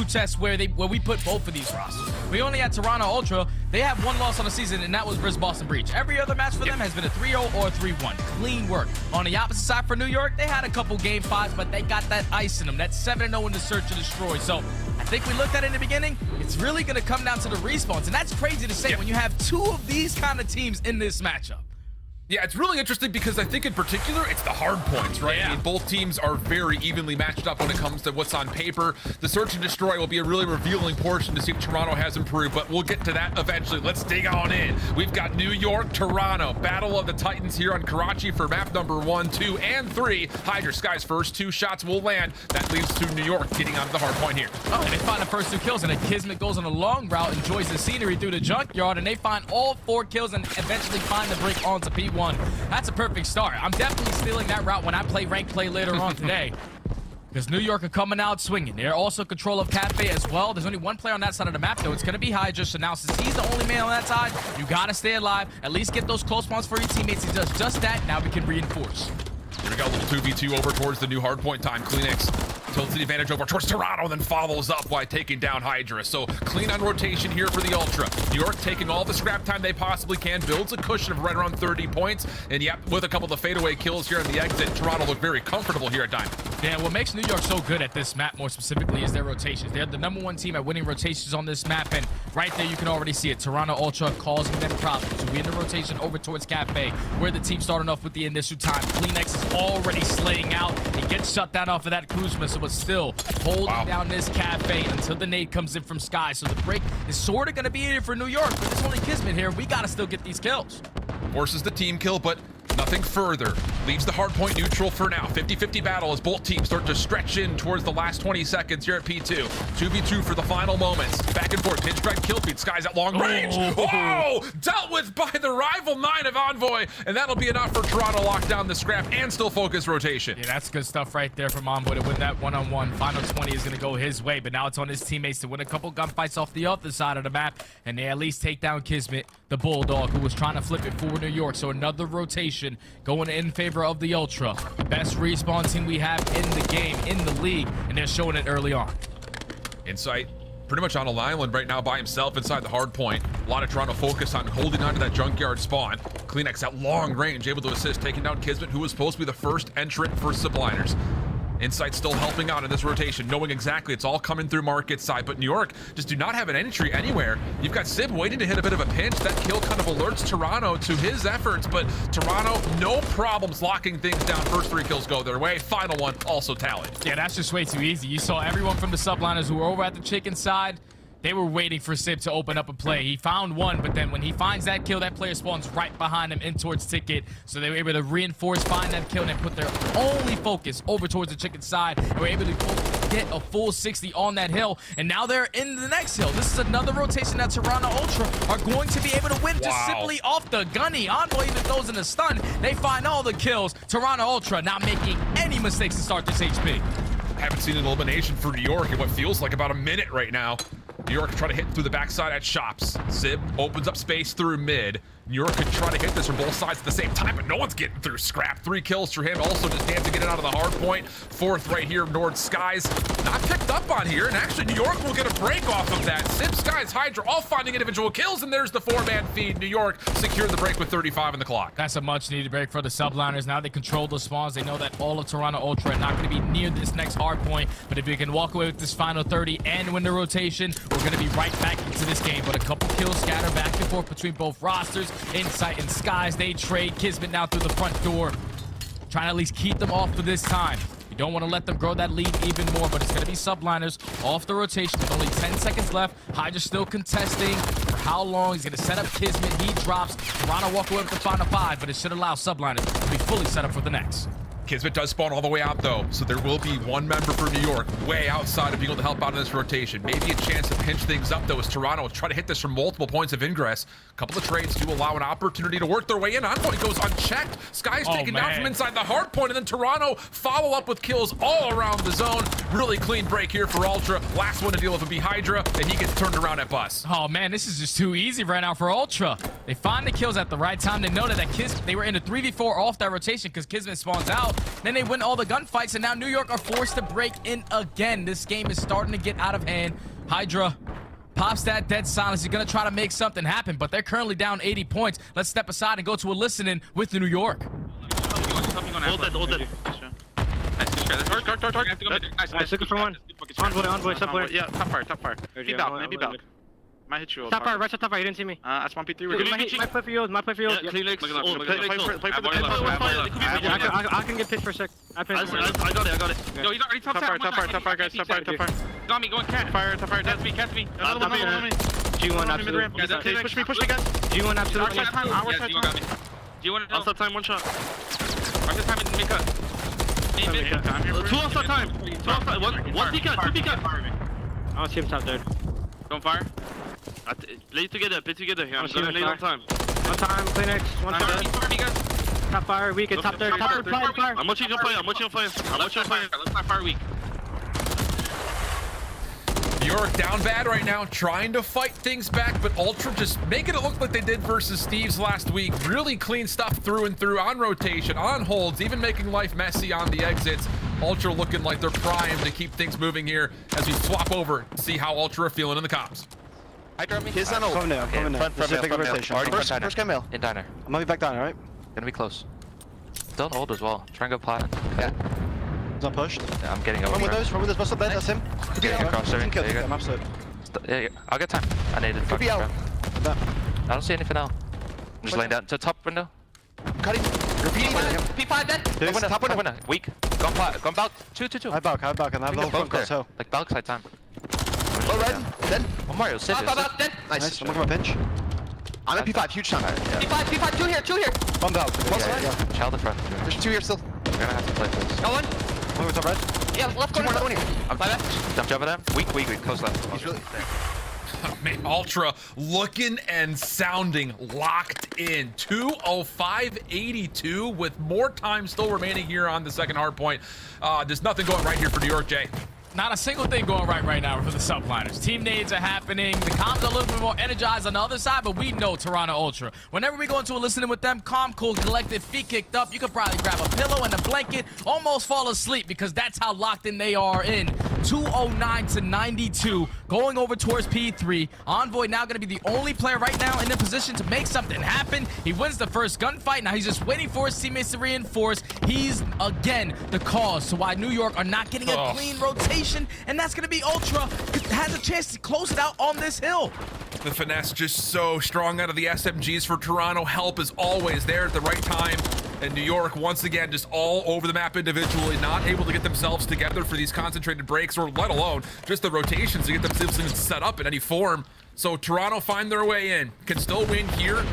group chats where we put both of these rosters. We only had Toronto Ultra. They have one loss on the season, and that was versus Boston Breach. Every other match for them has been a 3-0 or a 3-1. Clean work. On the opposite side for New York, they had a couple game 5s, but they got that ice in them. That 7-0 in the search to destroy. So I think we looked at it in the beginning. It's really going to come down to the respawns, and that's crazy to say when you have two of these kind of teams in this matchup. Yeah, it's really interesting because I think in particular, it's the hard points, right? I mean, both teams are very evenly matched up when it comes to what's on paper. The search and destroy will be a really revealing portion to see if Toronto has improved, but we'll get to that eventually. Let's dig on in. We've got New York, Toronto, Battle of the Titans here on Karachi for map number 1, 2, and 3. Hydra, Skyz first 2 shots will land. That leaves to New York getting onto the hard point here. Oh, and they find the first 2 kills, and then Kismet goes on a long route, enjoys the scenery through the junkyard, and they find all 4 kills and eventually find the break onto P1. That's a perfect start. I'm definitely stealing that route when I play ranked play later on today. Because New York are coming out swinging. They're also control of Cafe as well. There's only one player on that side of the map, though. It's going to be Hydra. So now, since he's the only man on that side, you got to stay alive. At least get those close spawns for your teammates. He does just that. Now we can reinforce. Here we go, a little 2v2 over towards the new hardpoint time. CleanX tilts the advantage over towards Toronto, then follows up by taking down Hydra. So clean on rotation here for the Ultra. New York taking all the scrap time they possibly can, builds a cushion of right around 30 points. And yep, with a couple of the fadeaway kills here on the exit, Toronto look very comfortable here at Diamond. Yeah, what makes New York so good at this map more specifically is their rotations. They're the #1 team at winning rotations on this map, and right there you can already see it. Toronto Ultra causing them problems. So we in the rotation over towards Cafe, where the team starting off with the initial time. CleanX is already slaying out. He gets shut down off of that cruise missile, but still holding down this Cafe until the nade comes in from Skyz. So the break is sort of going to be here for New York, but it's only Kismet here. We got to still get these kills. Forces the team kill, but nothing further. Leaves the hard point neutral for now. 50-50 battle as both teams start to stretch in towards the last 20 seconds here at P2. 2v2 for the final moments. Back and forth. Pinch drag kill feed. Skyz at long range. Whoa! Dealt with by the rival 9 of Envoy. And that'll be enough for Toronto to lock down the scrap and still focus rotation. Yeah, that's good stuff right there from Envoy to win that one-on-one. Final 20 is going to go his way, but now it's on his teammates to win a couple gunfights off the other side of the map. And they at least take down Kismet, the Bulldog, who was trying to flip it for New York. So another rotation going in favor of the Ultra. Best respawn team we have in the game, in the league, and they're showing it early on. Insight pretty much on an island right now by himself inside the hard point. A lot of Toronto focus on holding onto that junkyard spawn. CleanX at long range, able to assist, taking down Kismet, who was supposed to be the first entrant for Subliners. Insight still helping out in this rotation, knowing exactly it's all coming through market side, but New York just do not have an entry anywhere. You've got Simp waiting to hit a bit of a pinch. That kill kind of alerts Toronto to his efforts, but Toronto, no problems locking things down. First 3 kills go their way. Final one also tallied. Yeah, that's just way too easy. You saw everyone from the Subliners who were over at the chicken side. They were waiting for Simp to open up a play. He found one, but then when he finds that kill, that player spawns right behind him in towards Ticket. So they were able to reinforce, find that kill, and put their only focus over towards the chicken side. And were able to get a full 60 on that hill. And now they're in the next hill. This is another rotation that Toronto Ultra are going to be able to win just simply off the gunny. Envoy even throws in a stun. They find all the kills. Toronto Ultra not making any mistakes to start this HP. Haven't seen an elimination for New York in what feels like about a minute right now. New York try to hit through the backside at Shops. Zib opens up space through mid. New York could try to hit this from both sides at the same time, but no one's getting through scrap. 3 kills for him. Also just dancing to get it out of the hard point. 4th right here, Nord Skyz. Not picked up on here, and actually New York will get a break off of that. Simp, Skyz, Hydra all finding individual kills, and there's the 4-man feed. New York secured the break with 35 in the clock. That's a much-needed break for the Subliners. Now they control the spawns. They know that all of Toronto Ultra are not going to be near this next hard point, but if we can walk away with this final 30 and win the rotation, we're going to be right back into this game. But a couple kills scattered back and forth between both rosters. Insight and Skyz, they trade. Kismet now through the front door, trying to at least keep them off for this time. You don't want to let them grow that lead even more, but it's going to be Subliners off the rotation with only 10 seconds left. Hydra still contesting. For how long? He's going to set up Kismet. He drops. Toronto walk away with the final 5, but it should allow Subliners to be fully set up for the next. Kismet does spawn all the way out though, so there will be one member for New York way outside of being able to help out in this rotation. Maybe a chance to pinch things up though as Toronto will try to hit this from multiple points of ingress. A couple of trades do allow an opportunity to work their way in. Envoy goes unchecked. Skyz taken down from inside the hard point, and then Toronto follow up with kills all around the zone. Really clean break here for Ultra. Last one to deal with would be Hydra, and he gets turned around at bus. Oh man, this is just too easy right now for Ultra. They find the kills at the right time. They know that they were in a 3v4 off that rotation because Kismet spawns out. Then they win all the gunfights, and now New York are forced to break in again. This game is starting to get out of hand. Hydra pops that dead silence. He's going to try to make something happen, but they're currently down 80 points. Let's step aside and go to a listening with the New York. Hold it. Nice, looking for one. Envoy, subway. Yeah, top fire. Be back, maybe back. Might hit you. Top fire, right to top fire, he didn't see me. That's 1P3. My play for you, Play next. Play for the pin. I can get pitched for a sec. I got it. Yo, he's already top fire, guys. Top fire. Got me, going cat. Top fire, catch me. G1 absolute. Push me, guys. G1 absolute. Our side time. G1 outside time, one shot. Outside time and make cut. Two outside time. One peek cut, two peek cut. I don't see him top there. Don't fire. Play together here. I'm gonna lay on time. One time, play next. One time. Top fire, weak, and top third. Fire. I'm watching you play. Let's not fire weak. York down bad right now, trying to fight things back, but Ultra just making it look like they did versus Thieves last week. Really clean stuff through and through, on rotation, on holds, even making life messy on the exits. Ultra looking like they're primed to keep things moving here as we swap over to see how Ultra are feeling in the comms. Hydra me. He's on ult. Coming down. This is a big rotation. First get mail. In diner. I'm gonna be back down, alright? Gonna be close. Don't hold as well. Try and go plat. Yeah. He's not pushed. Yeah, I'm getting over. Run with those, What's up there? That's him. Getting across there. There you There you go. go. I'm absolute. Yeah, I'll get time. I needed Could be out. I don't see anything now. I'm just laying down to top window. Cutting. Repeating. P5 dead. Top window. Weak. Gone plat. Gone back. 2. High back, and I have low front cross hill. Like balk side time. Low red. Dead. Oh, Mario, sit. Nice. I'm looking for a pinch. I'm at P5, huge chunk. P5, two here. One belt. Yeah. Child in front. There's 2 here still. We're gonna have to play this. Got one. One with top red. Yeah, left corner. One here. I'm jump over them. Weak. Close left. He's really... Man, Ultra looking and sounding locked in. 2:05.82 with more time still remaining here on the second hard point. There's nothing going right here for New York, Jay. Not a single thing going right now for the Subliners. Team nades are happening. The comms are a little bit more energized on the other side, but we know Toronto Ultra. Whenever we go into a listening with them, calm, cool, collected, feet kicked up, you could probably grab a pillow and a blanket, almost fall asleep because that's how locked in they are in. 209-92, going over towards P3. Envoy now going to be the only player right now in the position to make something happen. He wins the first gunfight. Now he's just waiting for his teammates to reinforce. He's, again, the cause to why New York are not getting a clean rotation, and that's going to be Ultra. Has a chance to close it out on this hill. The finesse just so strong out of the SMGs for Toronto. Help is always there at the right time. And New York, once again, just all over the map individually, not able to get themselves together for these concentrated breaks, or let alone just the rotations to get themselves even set up in any form. So Toronto find their way in, can still win here.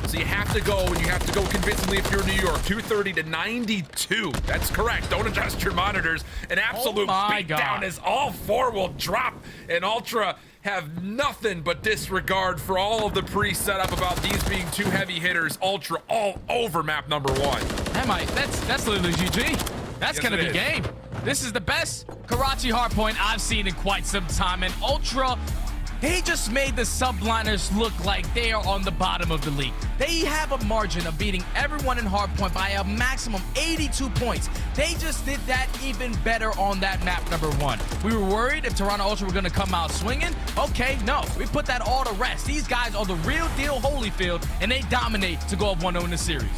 So you have to go, and you have to go convincingly if you're New York. 230-92. That's correct. Don't adjust your monitors. An absolute beatdown as all four will drop, and Ultra have nothing but disregard for all of the pre-setup about these being two heavy hitters. Ultra all over map number 1. That's literally GG. That's gonna be game. This is the best Karachi hardpoint I've seen in quite some time, and Ultra, they just made the Subliners look like they are on the bottom of the league. They have a margin of beating everyone in hardpoint by a maximum 82 points. They just did that even better on that map number 1. We were worried if Toronto Ultra were gonna come out swinging. Okay, no, we put that all to rest. These guys are the real deal Holyfield, and they dominate to go up 1-0 in the series.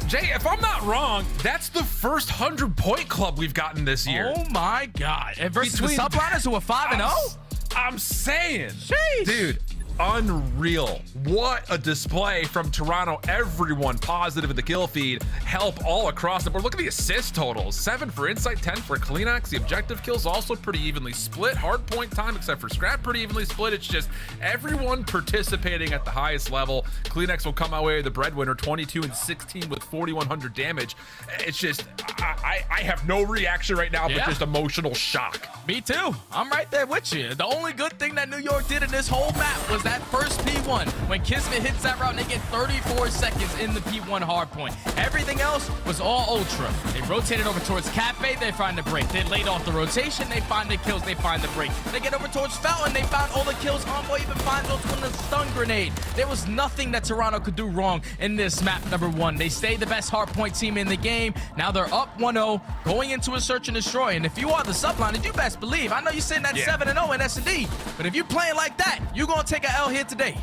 Jay, if I'm not wrong, that's the first 100-point club we've gotten this year. Oh my God. And versus the Subliners who are 5-0? I'm saying, sheesh. Dude, unreal. What a display from Toronto. Everyone positive in the kill feed. Help all across the board. Look at the assist totals. 7 for Insight, 10 for Kleenex. The objective kills also pretty evenly split. Hard point time, except for Scrap, pretty evenly split. It's just everyone participating at the highest level. Kleenex will come away with the breadwinner, 22 and 16 with 4,100 damage. It's just, I have no reaction right now, but just emotional shock. Me too. I'm right there with you. The only good thing that New York did in this whole map was because that first P1, when Kismet hits that route, they get 34 seconds in the P1 hardpoint. Everything else was all Ultra. They rotated over towards Cafe, they find the break. They laid off the rotation, they find the kills, they find the break. They get over towards Fountain, they found all the kills. Envoy even finds Ultra with a stun grenade. There was nothing that Toronto could do wrong in this map number 1. They stayed the best hardpoint team in the game. Now they're up 1-0, going into a search and destroy. And if you are the subliners, you best believe, I know you're sitting at 7-0 in S&D, but if you playing like that, you're gonna take a L here today.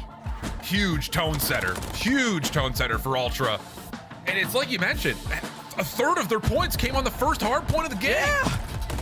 Huge tone setter for Ultra. And it's like you mentioned, a third of their points came on the first hard point of the game. Yeah.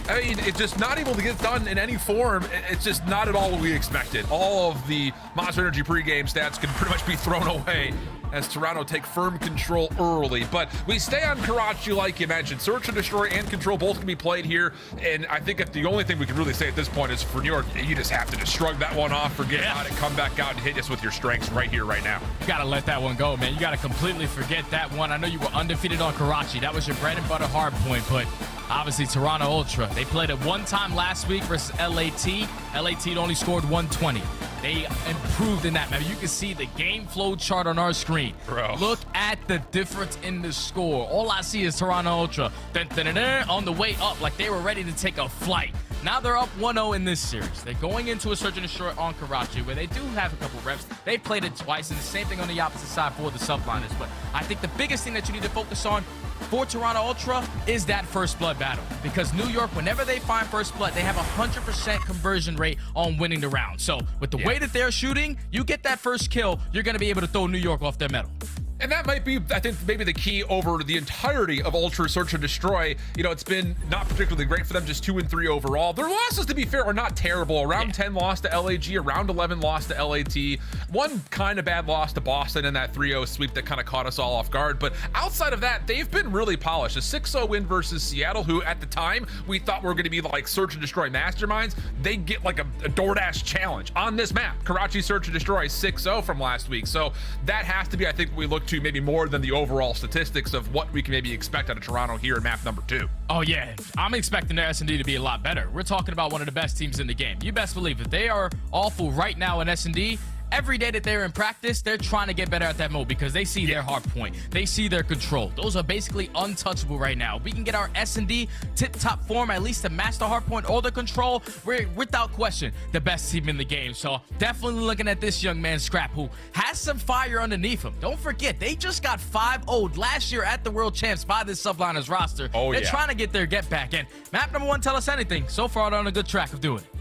I mean, it's just not able to get done in any form. It's just not at all what we expected. All of the Monster Energy pregame stats can pretty much be thrown away as Toronto take firm control early. But we stay on Karachi, like you mentioned. Search and Destroy and Control both can be played here. And I think if the only thing we can really say at this point is for New York, you just have to just shrug that one off, forget about it, come back out and hit us with your strengths right here, right now. You gotta let that one go, man. You gotta completely forget that one. I know you were undefeated on Karachi. That was your bread and butter hard point, but obviously Toronto Ultra. They played it one time last week versus LAT. LAT only scored 120. They improved in that map. You can see the game flow chart on our screen. Bro. Look at the difference in the score. All I see is Toronto Ultra on the way up like they were ready to take a flight. Now they're up 1-0 in this series. They're going into a search and destroy on Karachi, where they do have a couple reps. They've played it twice, and the same thing on the opposite side for the subliners. But I think the biggest thing that you need to focus on for Toronto Ultra is that first blood battle, because New York, whenever they find first blood, they have a 100% conversion rate on winning the round. So with the way that they're shooting, you get that first kill, you're going to be able to throw New York off their medal. And that might be, I think, maybe the key over the entirety of Ultra Search and Destroy. You know, it's been not particularly great for them, just 2-3 overall. Their losses, to be fair, are not terrible. Around 10 loss to LAG, around 11 loss to LAT. One kind of bad loss to Boston in that 3-0 sweep that kind of caught us all off guard. But outside of that, they've been really polished. A 6-0 win versus Seattle, who at the time we thought were going to be like Search and Destroy masterminds. They get like a DoorDash challenge on this map. Karachi Search and Destroy 6-0 from last week. So that has to be, I think, what we look to maybe more than the overall statistics of what we can maybe expect out of Toronto here in map number 2. Oh yeah, I'm expecting their S&D to be a lot better. We're talking about one of the best teams in the game. You best believe it. They are awful right now in S&D. Every day that they're in practice, they're trying to get better at that mode because they see their hard point. They see their control. Those are basically untouchable right now. We can get our S&D tip-top form, at least to match the hard point or the control. We're, without question, the best team in the game. So definitely looking at this young man, Scrap, who has some fire underneath him. Don't forget, they just got 5-0'd last year at the World Champs by this Subliners roster. They're trying to get their get back. And map number 1, tell us anything. So far, they're on a good track of doing it.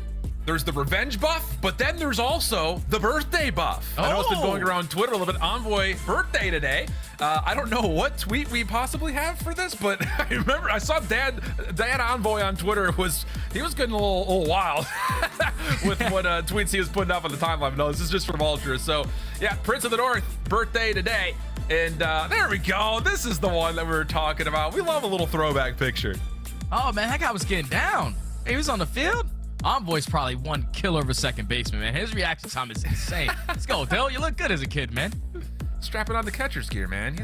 There's the revenge buff, but then there's also the birthday buff. I know it's been going around Twitter a little bit. Envoy birthday today. I don't know what tweet we possibly have for this, but I remember I saw Dad Envoy on Twitter he was getting a little wild with what tweets he was putting up on the timeline. No, this is just from Ultra. So yeah, Prince of the North birthday today, and there we go. This is the one that we were talking about. We love a little throwback picture. Oh man, that guy was getting down. He was on the field. Envoy's probably one killer of a second baseman, man. His reaction time is insane. Let's go, Dale. You look good as a kid, man. Strapping on the catcher's gear, man.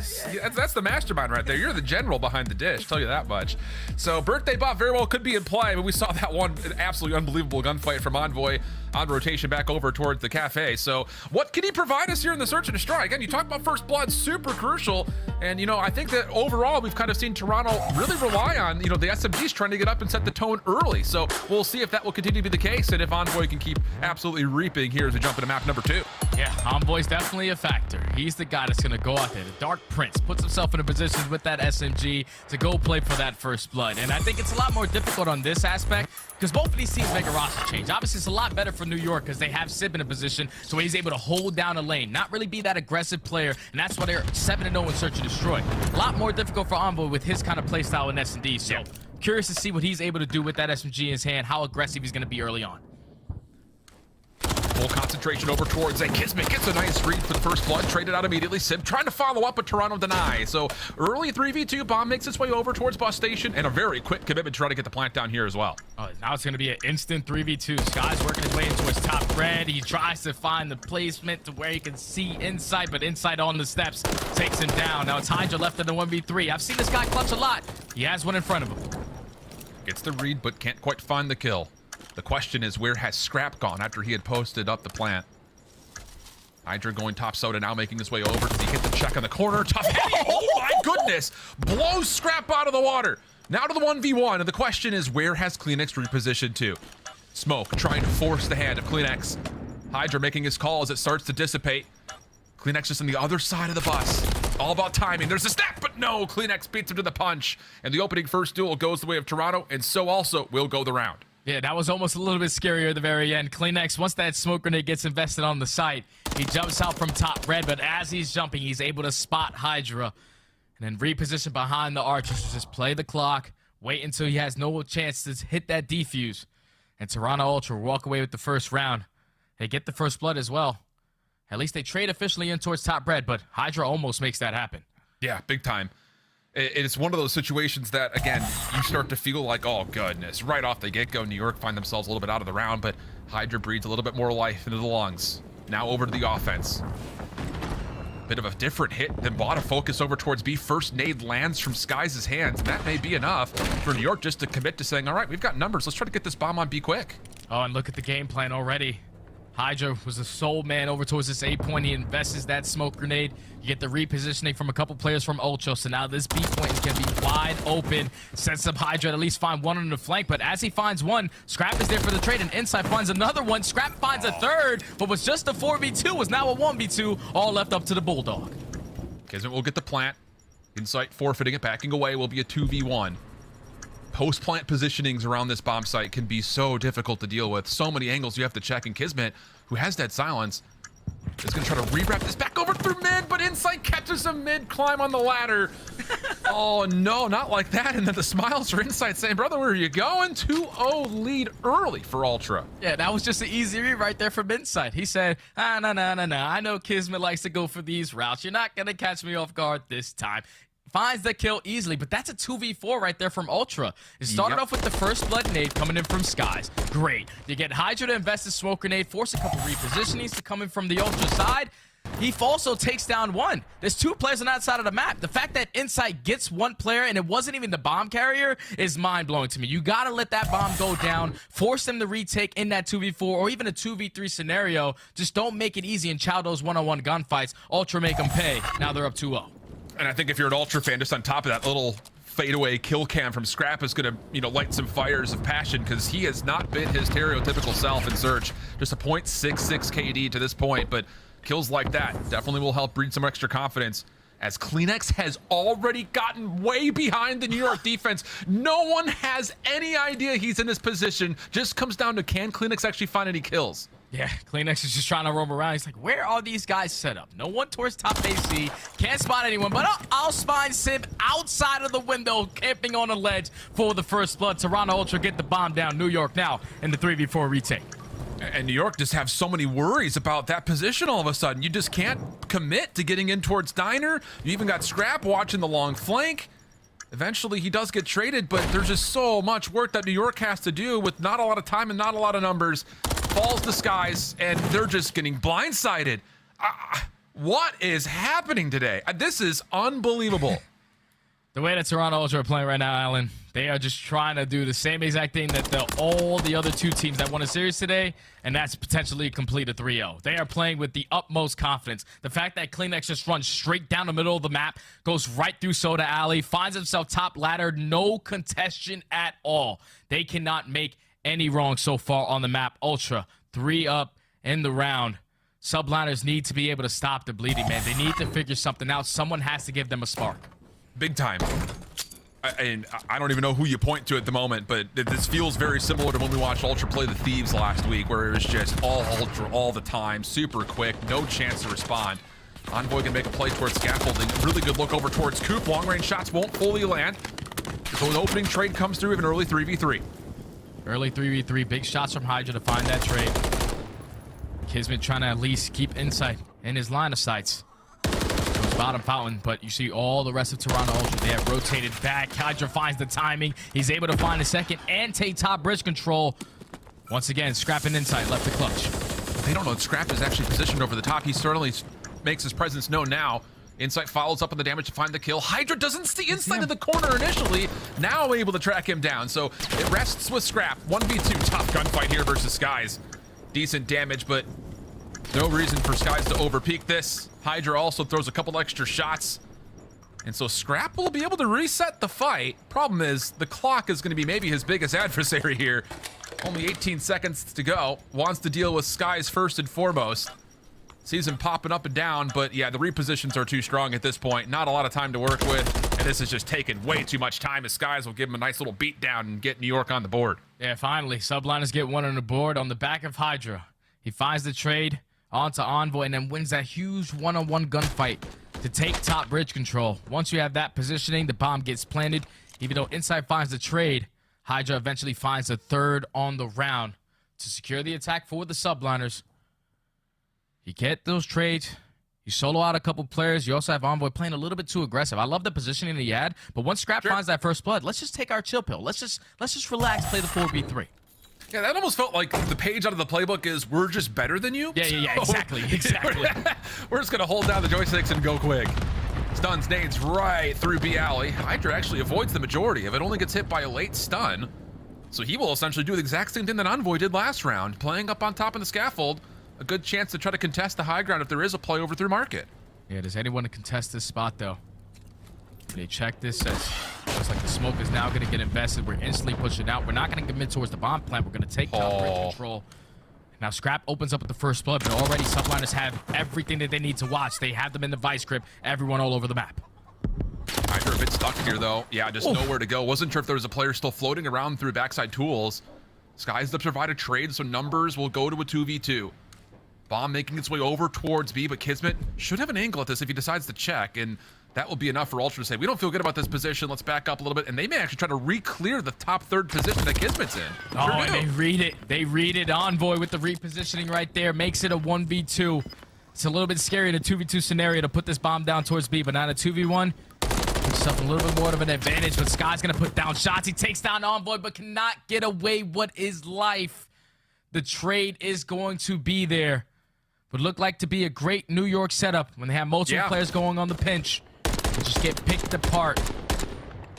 That's the mastermind right there. You're the general behind the dish, tell you that much. So birthday buff very well could be in play, but we saw that one absolutely unbelievable gunfight from Envoy on rotation back over towards the cafe. So what can he provide us here in the search and destroy? Again, you talk about first blood, super crucial. And, you know, I think that overall we've kind of seen Toronto really rely on, you know, the SMGs trying to get up and set the tone early. So we'll see if that will continue to be the case and if Envoy can keep absolutely reaping here as we jump into map number 2. Yeah, Envoy's definitely a factor. He's the guy that's going to go out there. The Dark Prince puts himself in a position with that SMG to go play for that first blood. And I think it's a lot more difficult on this aspect because both of these teams make a roster change. Obviously, it's a lot better for New York because they have Simp in a position so he's able to hold down a lane, not really be that aggressive player, and that's why they're 7-0 in search and destroy. A lot more difficult for Envoy with his kind of play style in S&D. So curious to see what he's able to do with that SMG in his hand, how aggressive he's going to be early on. Full concentration over towards Kismet. Gets a nice read for the first blood. Traded out immediately. Simp trying to follow up, but Toronto denies. So early 3v2. Bomb makes its way over towards bus station. And a very quick commitment to try to get the plant down here as well. Oh, now it's going to be an instant 3v2. Skyz working his way into his top red. He tries to find the placement to where he can see inside, but inside on the steps takes him down. Now it's Hydra left in the 1v3. I've seen this guy clutch a lot. He has one in front of him. Gets the read, but can't quite find the kill. The question is, where has Scrap gone after he had posted up the plant? Hydra going top soda now, making his way over. Does he hit the check on the corner? Tough hit. Oh my goodness! Blows Scrap out of the water. Now to the 1v1, and the question is, where has CleanX repositioned to? Smoke trying to force the hand of CleanX. Hydra making his call as it starts to dissipate. CleanX just on the other side of the bus. All about timing. There's a stack, but no! CleanX beats him to the punch. And the opening first duel goes the way of Toronto, and so also will go the round. Yeah, that was almost a little bit scarier at the very end. CleanX, once that smoke grenade gets invested on the site, he jumps out from top red, but as he's jumping, he's able to spot Hydra and then reposition behind the archers to just play the clock, wait until he has no chance to hit that defuse. And Toronto Ultra walk away with the first round. They get the first blood as well. At least they trade officially in towards top red, but Hydra almost makes that happen. Yeah, big time. It's one of those situations that, again, you start to feel like, oh, goodness. Right off the get-go, New York find themselves a little bit out of the round, but Hydra breathes a little bit more life into the lungs. Now over to the offense. Bit of a different hit than bought a focus over towards B. First nade lands from Skyz' hands, and that may be enough for New York just to commit to saying, all right, we've got numbers. Let's try to get this bomb on B quick. Oh, and look at the game plan already. Hydra was the sole man over towards this A point. He invests that smoke grenade. You get the repositioning from a couple players from Ultra. So now this B point is going to be wide open. Sets up Hydra to at least find one on the flank. But as he finds one, Scrap is there for the trade. And Inside finds another one. Scrap finds a third. But was just a 4v2. Was now a 1v2. All left up to the Bulldog. Kismet will get the plant. Insight forfeiting it. Backing away will be a 2v1. Post-plant positionings around this bomb site can be so difficult to deal with. So many angles you have to check, and Kismet, who has that silence, is going to try to rewrap this back over through mid, but Insight catches him mid-climb on the ladder. Oh, no, not like that. And then the smiles for Insight saying, brother, where are you going? 2-0 lead early for Ultra. Yeah, that was just an easy read right there from Insight. He said, no. I know Kismet likes to go for these routes. You're not going to catch me off guard this time. Finds the kill easily, but that's a 2v4 right there from Ultra. It started off with the first blood nade coming in from Skyz. Great. You get Hydra to invest his smoke grenade, force a couple repositionings to come in from the Ultra side. He also takes down one. There's two players on that side of the map. The fact that Insight gets one player and it wasn't even the bomb carrier is mind-blowing to me. You gotta let that bomb go down, force them to retake in that 2v4 or even a 2v3 scenario. Just don't make it easy and chow those one-on-one gunfights. Ultra make them pay. Now they're up 2-0. And I think if you're an Ultra fan, just on top of that little fadeaway kill cam from Scrap is going to, light some fires of passion, because he has not been his stereotypical self in Search. Just a .66 KD to this point, but kills like that definitely will help breed some extra confidence, as CleanX has already gotten way behind the New York defense. No one has any idea he's in this position. Just comes down to, can CleanX actually find any kills? Yeah, CleanX is just trying to roam around. He's like, where are these guys set up? No one towards top AC. Can't spot anyone, but I'll spine Simp outside of the window, camping on a ledge for the first blood. Toronto Ultra get the bomb down. New York now in the 3v4 retake. And New York just have so many worries about that position all of a sudden. You just can't commit to getting in towards Diner. You even got Scrap watching the long flank. Eventually, he does get traded, but there's just so much work that New York has to do with not a lot of time and not a lot of numbers. Falls to Skyz, and they're just getting blindsided. What is happening today? This is unbelievable. The way that Toronto Ultra are playing right now, Alan, they are just trying to do the same exact thing that all the other two teams that won a series today, and that's potentially complete a 3-0. They are playing with the utmost confidence. The fact that CleanX just runs straight down the middle of the map, goes right through Soda Alley, finds himself top ladder, no contestation at all. They cannot make any wrong so far on the map. Ultra 3 up in the round. Subliners need to be able to stop the bleeding, man. They need to figure something out. Someone has to give them a spark. Big time. I don't even know who you point to at the moment, but this feels very similar to when we watched Ultra play the Thieves last week, where it was just all Ultra all the time, super quick, no chance to respond. Envoy can make a play towards scaffolding. Really good look over towards Coop. Long range shots won't fully land. So an opening trade comes through, even early 3v3. Early 3v3, big shots from Hydra to find that trade. Kismet trying to at least keep Insight in his line of sights. Bottom fountain, but you see all the rest of Toronto Ultra. They have rotated back. Hydra finds the timing. He's able to find a second and take top bridge control. Once again, Scrap and Insight left the clutch. They don't know Scrap is actually positioned over the top. He certainly makes his presence known now. Insight follows up on the damage to find the kill. Hydra doesn't see Insight in the corner initially. Now able to track him down. So it rests with Scrap. 1v2 top gunfight here versus Skyz. Decent damage, but No reason for Skyz to overpeak this. Hydra also throws a couple extra shots. And so Scrap will be able to reset the fight. Problem is, the clock is going to be maybe his biggest adversary here. Only 18 seconds to go. Wants to deal with Skyz first and foremost. Sees him popping up and down, but yeah, the repositions are too strong at this point. Not a lot of time to work with, and this is just taking way too much time as Skyz will give him a nice little beat down and get New York on the board. Yeah, finally, Subliners get one on the board on the back of Hydra. He finds the trade onto Envoy and then wins that huge one-on-one gunfight to take top bridge control. Once you have that positioning, the bomb gets planted. Even though Inside finds the trade, Hydra eventually finds the third on the round to secure the attack for the Subliners. You get those trades. You solo out a couple players. You also have Envoy playing a little bit too aggressive. I love the positioning that he had, but once Scrap finds that first blood, let's just take our chill pill. Let's just relax, play the 4v3. Yeah, that almost felt like the page out of the playbook is we're just better than you. Yeah, exactly. We're just gonna hold down the joysticks and go quick. Stuns nades right through B alley. Hydra actually avoids the majority of it, only gets hit by a late stun. So he will essentially do the exact same thing that Envoy did last round, playing up on top of the scaffold. A good chance to try to contest the high ground if there is a play over through market. Yeah, does anyone contest this spot though? They check this, says looks like the smoke is now going to get invested. We're instantly pushing out. We're not going to commit towards the bomb plant. We're going to take top bridge control. Now Scrap opens up with the first blood, but already Subliners have everything that they need to watch. They have them in the vice grip. Everyone all over the map. Hydra a bit stuck here though. Yeah, just nowhere to go. Wasn't sure if there was a player still floating around through backside tools. Skyz to provide a trade, so numbers will go to a 2v2. Bomb making its way over towards B, but Kismet should have an angle at this if he decides to check, and that will be enough for Ultra to say, we don't feel good about this position, let's back up a little bit, and they may actually try to re-clear the top third position that Kismet's in. Oh, and they read it. They read it. Envoy with the repositioning right there makes it a 1v2. It's a little bit scary in a 2v2 scenario to put this bomb down towards B, but not a 2v1. Yourself a little bit more of an advantage, but Sky's gonna put down shots. He takes down Envoy, but cannot get away. What is life? The trade is going to be there. Would look like to be a great New York setup when they have multiple players going on the pinch. They just get picked apart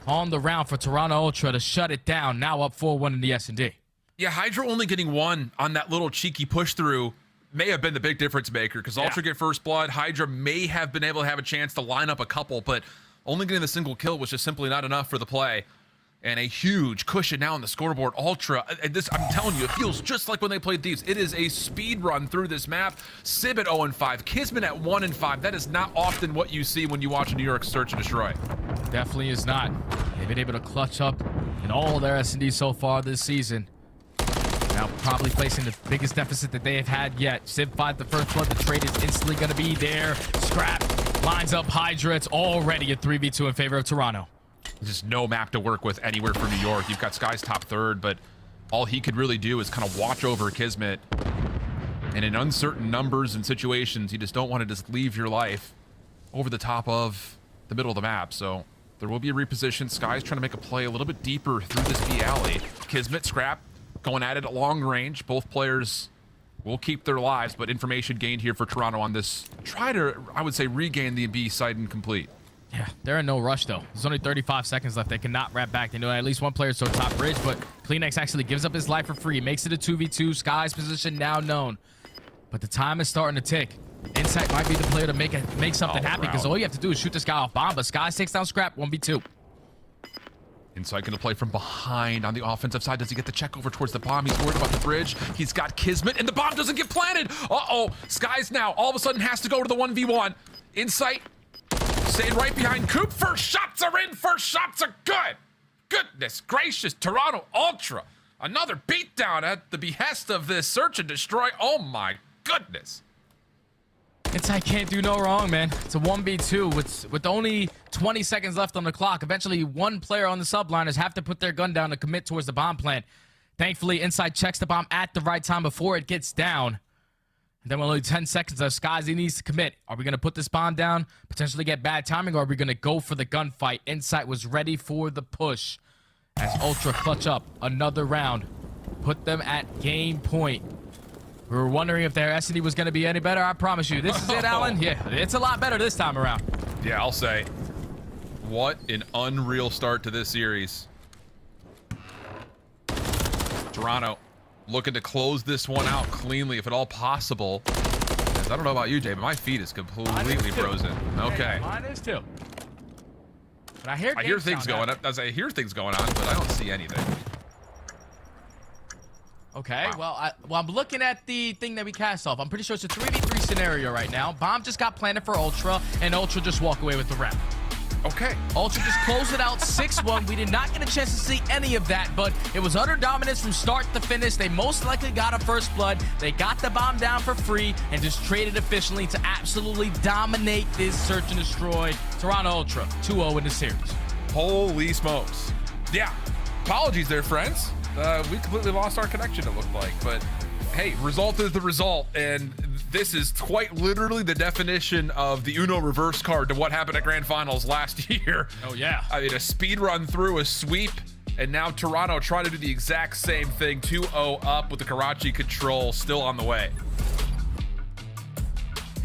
on the round for Toronto Ultra to shut it down. Now up 4-1 in the S&D. Yeah, Hydra only getting one on that little cheeky push through may have been the big difference maker, because Ultra get first blood. Hydra may have been able to have a chance to line up a couple, but only getting the single kill was just simply not enough for the play. And a huge cushion now on the scoreboard. Ultra, and this, I'm telling you, it feels just like when they played Thieves. It is a speed run through this map. Sib at 0-5, Kismet at 1-5. That is not often what you see when you watch a New York search and destroy. Definitely is not. They've been able to clutch up in all their S&D so far this season. Now probably facing the biggest deficit that they have had yet. Sib 5 the first blood. The trade is instantly going to be there. Scrap lines up Hydra. It's already a 3v2 in favor of Toronto. Just no map to work with anywhere for New York. You've got Skyz top third, but all he could really do is kind of watch over Kismet. And in uncertain numbers and situations, you just don't want to just leave your life over the top of the middle of the map. So there will be a reposition. Skyz trying to make a play a little bit deeper through this B alley. Kismet, Scrap going at it at long range. Both players will keep their lives, but information gained here for Toronto on this. Try to, I would say, regain the B side and complete. Yeah, they're in no rush, though. There's only 35 seconds left. They cannot wrap back. They know at least one player is so top bridge, but Kleenex actually gives up his life for free. Makes it a 2v2. Sky's position now known. But the time is starting to tick. Insight might be the player to make something happen, because all you have to do is shoot this guy off bomb, but Skyz takes down Scrap 1v2. Insight gonna play from behind on the offensive side. Does he get the check over towards the bomb? He's worried about the bridge. He's got Kismet, and the bomb doesn't get planted. Uh-oh, Skyz now all of a sudden has to go to the 1v1. Insight staying right behind Coop. First shots are in. First shots are good. Goodness gracious, Toronto Ultra. Another beatdown at the behest of this search and destroy. Oh my goodness. Insight can't do no wrong, man. It's a 1v2 with only 20 seconds left on the clock. Eventually, one player on the Subliners have to put their gun down to commit towards the bomb plant. Thankfully, Insight checks the bomb at the right time before it gets down. And then with only 10 seconds of Skyz, he needs to commit. Are we going to put this bomb down, potentially get bad timing, or are we going to go for the gunfight? Insight was ready for the push as Ultra clutch up another round. Put them at game point. We were wondering if their S&D was going to be any better. I promise you. This is it, Alan. Yeah, it's a lot better this time around. Yeah, I'll say. What an unreal start to this series. Toronto looking to close this one out cleanly, if at all possible. Because I don't know about you, Jay, but my feed is completely frozen. Okay. Mine is too. But I hear things going on. As I hear things going on, but I don't see anything. Okay, Wow. well, I'm looking at the thing that we cast off. I'm pretty sure it's a 3v3 scenario right now. Bomb just got planted for Ultra, and Ultra just walk away with the round. Okay. Ultra just closed it out 6-1. We did not get a chance to see any of that, but it was utter dominance from start to finish. They most likely got a first blood. They got the bomb down for free and just traded efficiently to absolutely dominate this search and destroy Toronto Ultra 2-0 in the series. Holy smokes. Yeah. Apologies there, friends. We completely lost our connection, it looked like. But hey, result is the result. And this is quite literally the definition of the Uno reverse card to what happened at Grand Finals last year. Oh, yeah. I mean, a speed run through, a sweep. And now Toronto trying to do the exact same thing. 2-0 up with the Karachi control still on the way.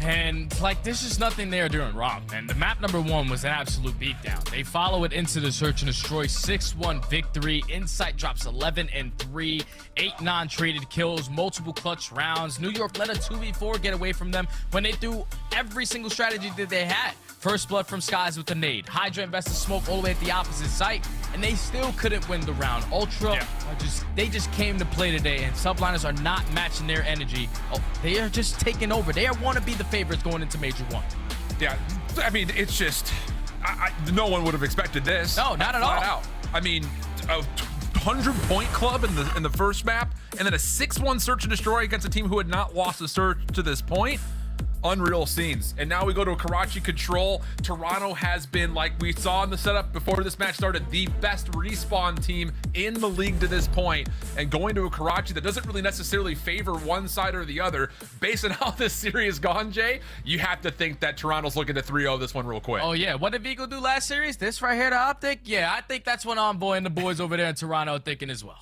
And, like, there's just nothing they are doing wrong, man. The map number 1 was an absolute beatdown. They follow it into the search and destroy 6-1 victory. Insight drops 11 and 3, 8 non-traded kills, multiple clutch rounds. New York let a 2v4 get away from them when they threw every single strategy that they had. First blood from Skyz with the nade. Hydra invested smoke all the way at the opposite site, and they still couldn't win the round. Ultra, they just came to play today, and Subliners are not matching their energy. Oh, they are just taking over. They want to be the favorites going into Major 1. Yeah, I mean, it's just, no one would have expected this. No, not at all. Out. I mean, a 100-point club in the first map, and then a 6-1 search and destroy against a team who had not lost a search to this point. Unreal scenes. And now we go to a Karachi control. Toronto has been, like we saw in the setup before this match started, the best respawn team in the league to this point. And going to a Karachi that doesn't really necessarily favor one side or the other, based on how this series has gone, Jay, you have to think that Toronto's looking to 3-0 this one real quick. Oh, yeah. What did Vigo do last series? This right here to OpTic? Yeah, I think that's what Envoy and the boys over there in Toronto are thinking as well.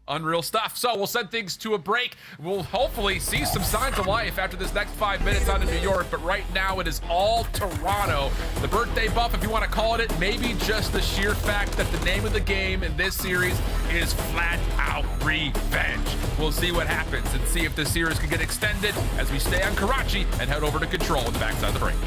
Unreal stuff. So we'll send things to a break. We'll hopefully see some signs of life after this next 5 minutes out of New York, but right now it is all Toronto. The birthday buff, if you want to call it, maybe just the sheer fact that the name of the game in this series is flat out revenge. We'll see what happens and see if this series can get extended as we stay on Karachi and head over to control on the backside of the break.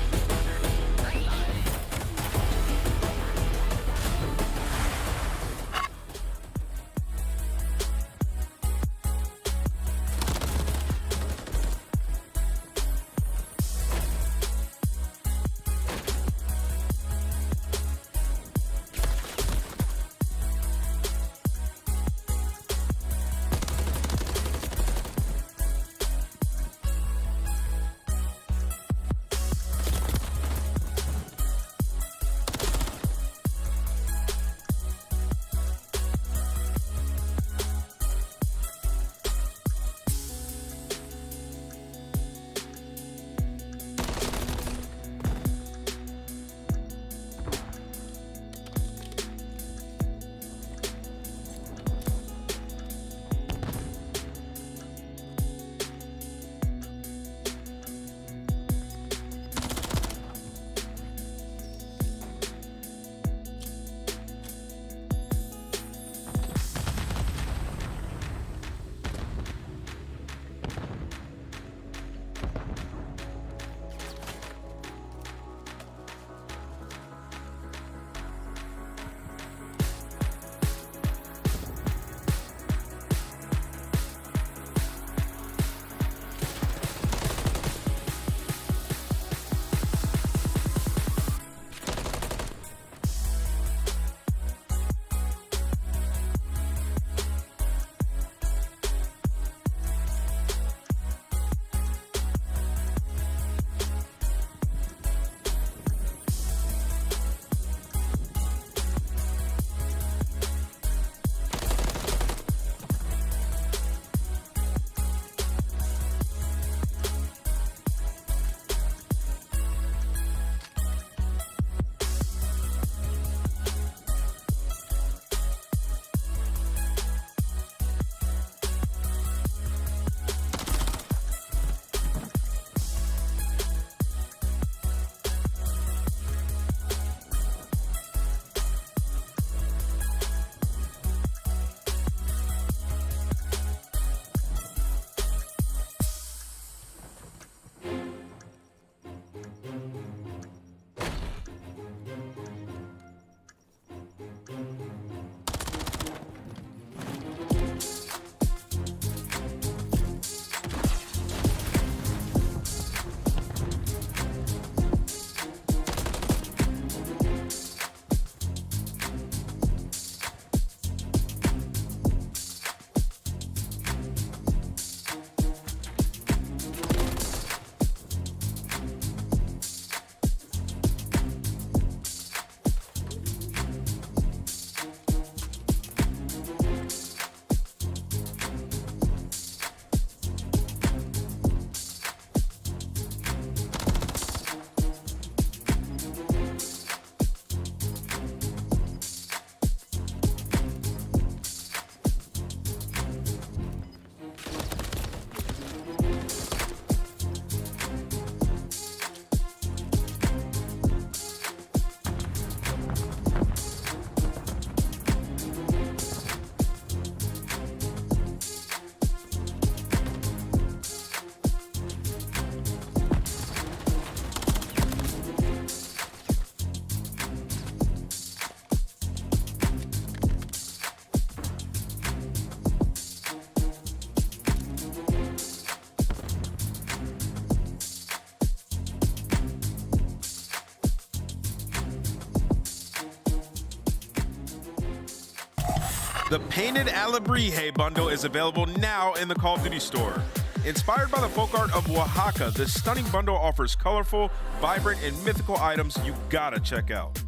The painted aBeZy bundle is available now in the Call of Duty store. Inspired by the folk art of Oaxaca, this stunning bundle offers colorful, vibrant, and mythical items you gotta check out.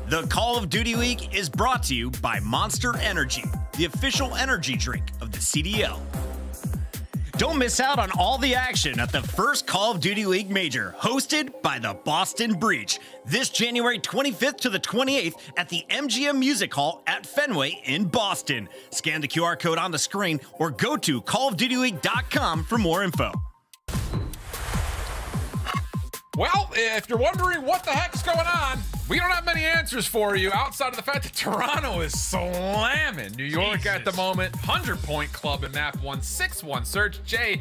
The Call of Duty Week is brought to you by Monster Energy, the official energy drink of the CDL. Don't miss out on all the action at the first Call of Duty League Major, hosted by the Boston Breach, this January 25th to the 28th at the MGM Music Hall at Fenway in Boston. Scan the QR code on the screen or go to callofdutyleague.com for more info. Well, if you're wondering what the heck's going on, we don't have many answers for you outside of the fact that Toronto is slamming New York at the moment. 100-point club in map 1, 6-1 search. Jay,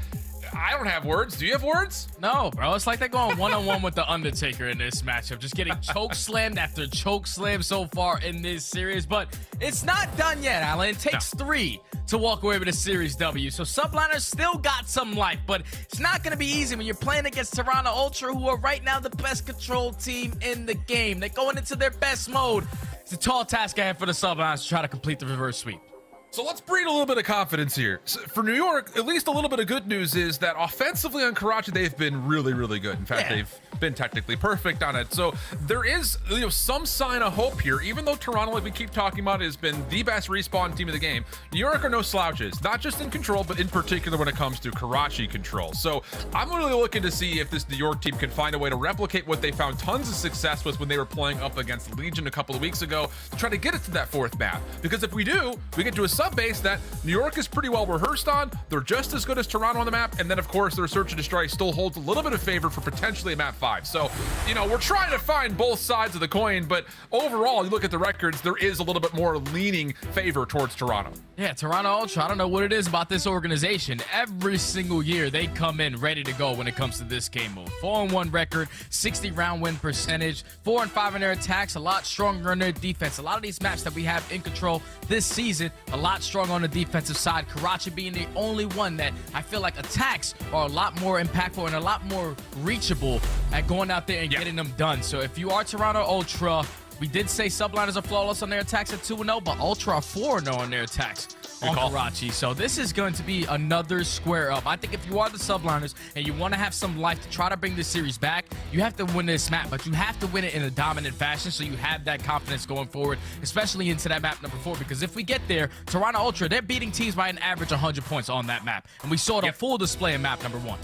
I don't have words. Do you have words? No, bro. It's like they're going one-on-one with the Undertaker in this matchup. Just getting choke slammed after choke slam so far in this series. But it's not done yet, Alan. It takes 3 to walk away with a Series W. So Subliners still got some life, but it's not going to be easy when you're playing against Toronto Ultra, who are right now the best control team in the game. They're going into their best mode. It's a tall task ahead for the Subliners to try to complete the reverse sweep. So let's breed a little bit of confidence here. So for New York, at least a little bit of good news is that offensively on Karachi, they've been really, really good. In fact, they've been technically perfect on it. So there is, some sign of hope here. Even though Toronto, like we keep talking about, has been the best respawn team of the game, New York are no slouches, not just in control, but in particular when it comes to Karachi control. So I'm really looking to see if this New York team can find a way to replicate what they found tons of success with when they were playing up against Legion a couple of weeks ago to try to get it to that 4th map. Because if we do, we get to a sub base that New York is pretty well rehearsed on. They're just as good as Toronto on the map. And then, of course, their Search and Destroy still holds a little bit of favor for potentially a map 5. So, we're trying to find both sides of the coin. But overall, you look at the records, there is a little bit more leaning favor towards Toronto. Yeah, Toronto Ultra, I don't know what it is about this organization. Every single year, they come in ready to go when it comes to this game mode. 4-1 record, 60 round win percentage, 4 and 5 in their attacks, a lot stronger in their defense. A lot of these maps that we have in control this season, a lot stronger on the defensive side. Karachi being the only one that I feel like attacks are a lot more impactful and a lot more reachable at going out there and getting them done. So if you are Toronto Ultra, we did say Subliners are flawless on their attacks at 2-0, but Ultra are 4-0 on their attacks on Karachi. So this is going to be another square up. I think if you are the Subliners and you want to have some life to try to bring this series back, you have to win this map, but you have to win it in a dominant fashion so you have that confidence going forward, especially into that map number 4, because if we get there, Toronto Ultra, they're beating teams by an average 100 points on that map, and we saw it on full display in map number 1.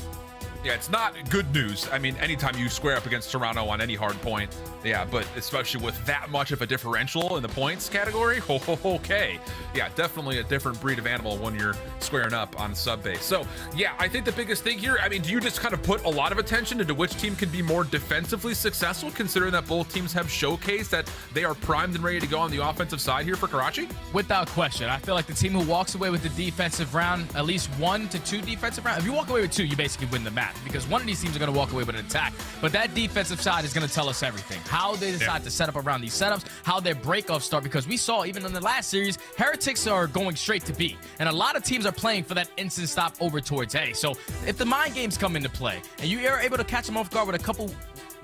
Yeah, it's not good news. I mean, anytime you square up against Toronto on any hard point, but especially with that much of a differential in the points category, okay. Yeah, definitely a different breed of animal when you're squaring up on sub base. So, yeah, I think the biggest thing here, do you just kind of put a lot of attention into which team can be more defensively successful, considering that both teams have showcased that they are primed and ready to go on the offensive side here for Karachi? Without question. I feel like the team who walks away with the defensive round, at least 1 to 2 defensive rounds, if you walk away with 2, you basically win the match, because one of these teams are going to walk away with an attack. But that defensive side is going to tell us everything. How they decide to set up around these setups, how their breakoffs start, because we saw even in the last series, Heretics are going straight to B. And a lot of teams are playing for that instant stop over towards A. So if the mind games come into play and you are able to catch them off guard with a couple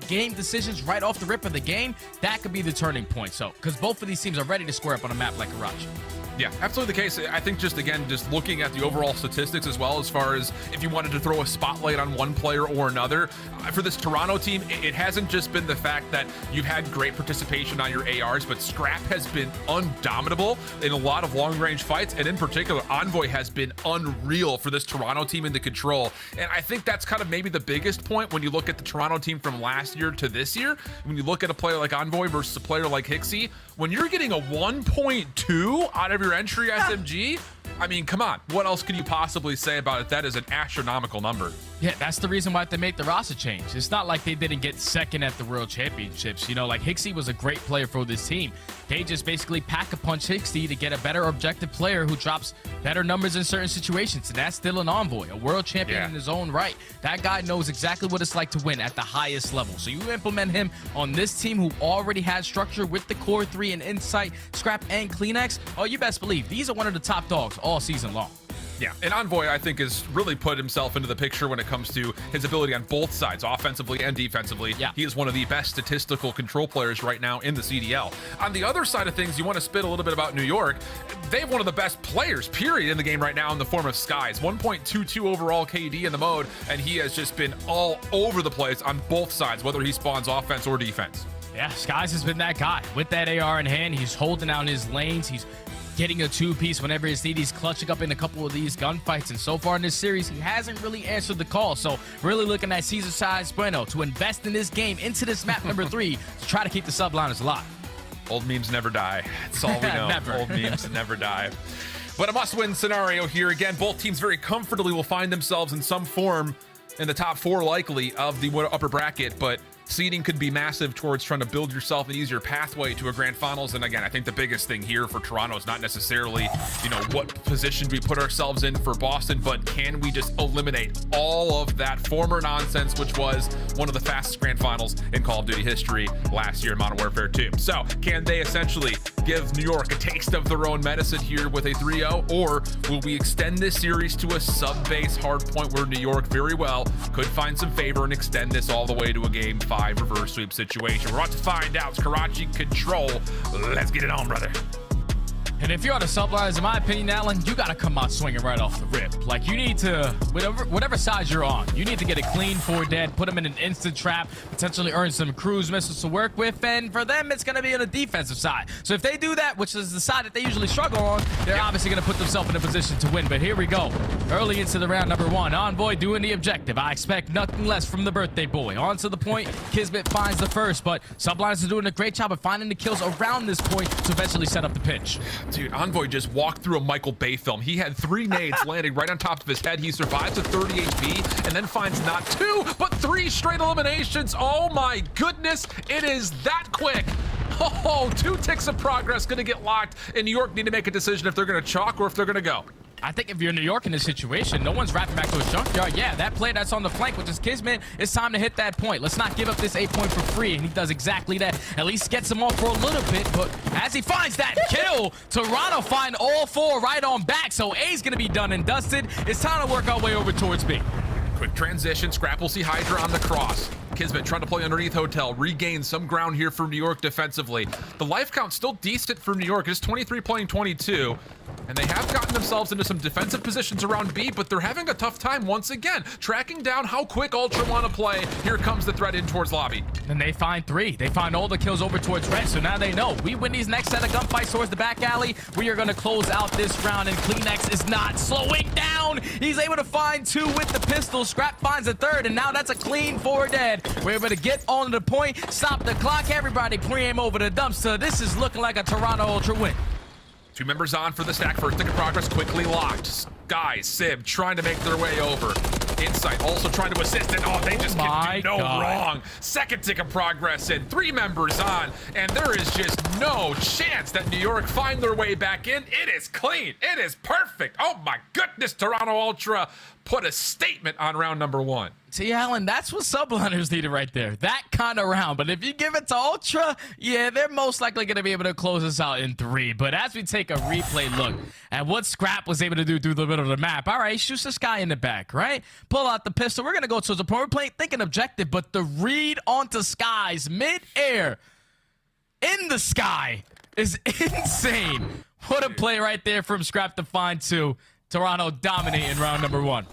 game decisions right off the rip of the game, that could be the turning point. So, because both of these teams are ready to square up on a map like Karachi. Yeah, absolutely the case. I think just looking at the overall statistics as well, as far as if you wanted to throw a spotlight on one player or another, for this Toronto team, it hasn't just been the fact that you've had great participation on your ARs, but Scrap has been undominable in a lot of long-range fights, and in particular, Envoy has been unreal for this Toronto team in the control. And I think that's kind of maybe the biggest point when you look at the Toronto team from last year to this year. When you look at a player like Envoy versus a player like Hixie, when you're getting a 1.2 out of your entry SMG, come on. What else could you possibly say about it? That is an astronomical number. Yeah, that's the reason why they made the roster change. It's not like they didn't get second at the World Championships. Like Hixie was a great player for this team. They just basically pack-a-punch Hixie to get a better objective player who drops better numbers in certain situations. And that's still an Envoy, a world champion in his own right. That guy knows exactly what it's like to win at the highest level. So you implement him on this team who already had structure with the Core 3 and Insight, Scrap, and Kleenex. Oh, you best believe these are one of the top dogs all season long. Yeah, and Envoy, I think, has really put himself into the picture when it comes to his ability on both sides, offensively and defensively. Yeah. He is one of the best statistical control players right now in the CDL. On the other side of things, you want to spit a little bit about New York. They have one of the best players, period, in the game right now in the form of Skyz. 1.22 overall KD in the mode, and he has just been all over the place on both sides, whether he spawns offense or defense. Yeah, Skyz has been that guy. With that AR in hand, he's holding down his lanes. He's getting a two-piece whenever it's needed. He's clutching up in a couple of these gunfights, and so far in this series, he hasn't really answered the call. So really looking at Cesar Size Bueno to invest in this game, into this map number 3, to try to keep the subliners alive. Old memes never die. That's all we know. Never. Old memes never die. But a must-win scenario here. Again, both teams very comfortably will find themselves in some form in the top 4 likely of the upper bracket, but seeding could be massive towards trying to build yourself an easier pathway to a grand finals. And again, I think the biggest thing here for Toronto is not necessarily, what position we put ourselves in for Boston, but can we just eliminate all of that former nonsense, which was one of the fastest grand finals in Call of Duty history last year in Modern Warfare 2. So can they essentially give New York a taste of their own medicine here with a 3-0, or will we extend this series to a sub-base hard point where New York very well could find some favor and extend this all the way to a game 5 reverse sweep situation? We're about to find out. It's Karachi Control. Let's get it on, brother. And if you're on the subliners, in my opinion, Alan, you got to come out swinging right off the rip. Like, you need to, whatever side you're on, you need to get a clean 4 dead, put them in an instant trap, potentially earn some cruise missiles to work with, and for them, it's going to be on the defensive side. So if they do that, which is the side that they usually struggle on, they're obviously going to put themselves in a position to win. But here we go. Early into the round number 1, Envoy doing the objective. I expect nothing less from the birthday boy. On to the point, Kismet finds the first, but subliners are doing a great job of finding the kills around this point to eventually set up the pinch. Dude, Envoy just walked through a Michael Bay film. He had 3 nades landing right on top of his head. He survives at 30 HP and then finds not 2, but 3 straight eliminations. Oh my goodness, it is that quick. Oh, 2 ticks of progress gonna get locked, and New York need to make a decision if they're gonna chalk or if they're gonna go. I think if you're New York in this situation, no one's wrapping back to a junkyard. Yeah, that play that's on the flank, which is Kismet, it's time to hit that point. Let's not give up this 8 point for free, and he does exactly that. At least gets him off for a little bit, but as he finds that kill, Toronto find all 4 right on back, so A's gonna be done and dusted. It's time to work our way over towards B. Quick transition, Scrap will see Hydra on the cross. Kismet trying to play underneath Hotel, regain some ground here for New York defensively. The life count still decent for New York. It's 23 playing 22. And they have gotten themselves into some defensive positions around B, but they're having a tough time once again, tracking down how quick Ultra want to play. Here comes the threat in towards lobby. And they find 3. They find all the kills over towards red, so now they know. We win these next set of gunfights towards the back alley. We are going to close out this round, and Kleenex is not slowing down. He's able to find 2 with the pistol. Scrap finds a 3rd, and now that's a clean 4 dead. We're able to get on the point, stop the clock. Everybody pre-aim over the dumpster. This is looking like a Toronto Ultra win. 2 members on for the stack. First tick of progress quickly locked. Skyz, Simp trying to make their way over. Insight also trying to assist, and they just can do no wrong. Second tick of progress in, 3 members on, and there is just no chance that New York find their way back in. It is clean. It is perfect. Oh my goodness, Toronto Ultra put a statement on round number 1. See, Alan, that's what subliners needed right there. That kind of round. But if you give it to Ultra, yeah, they're most likely going to be able to close us out in 3. But as we take a replay look at what Scrap was able to do through the middle of the map, all right, shoots this guy in the back, right? Pull out the pistol. We're going to go to the point. We're playing, thinking objective, but the read onto Skyz mid-air in the sky is insane. What a play right there from Scrap to find 2. Toronto dominating round number 1.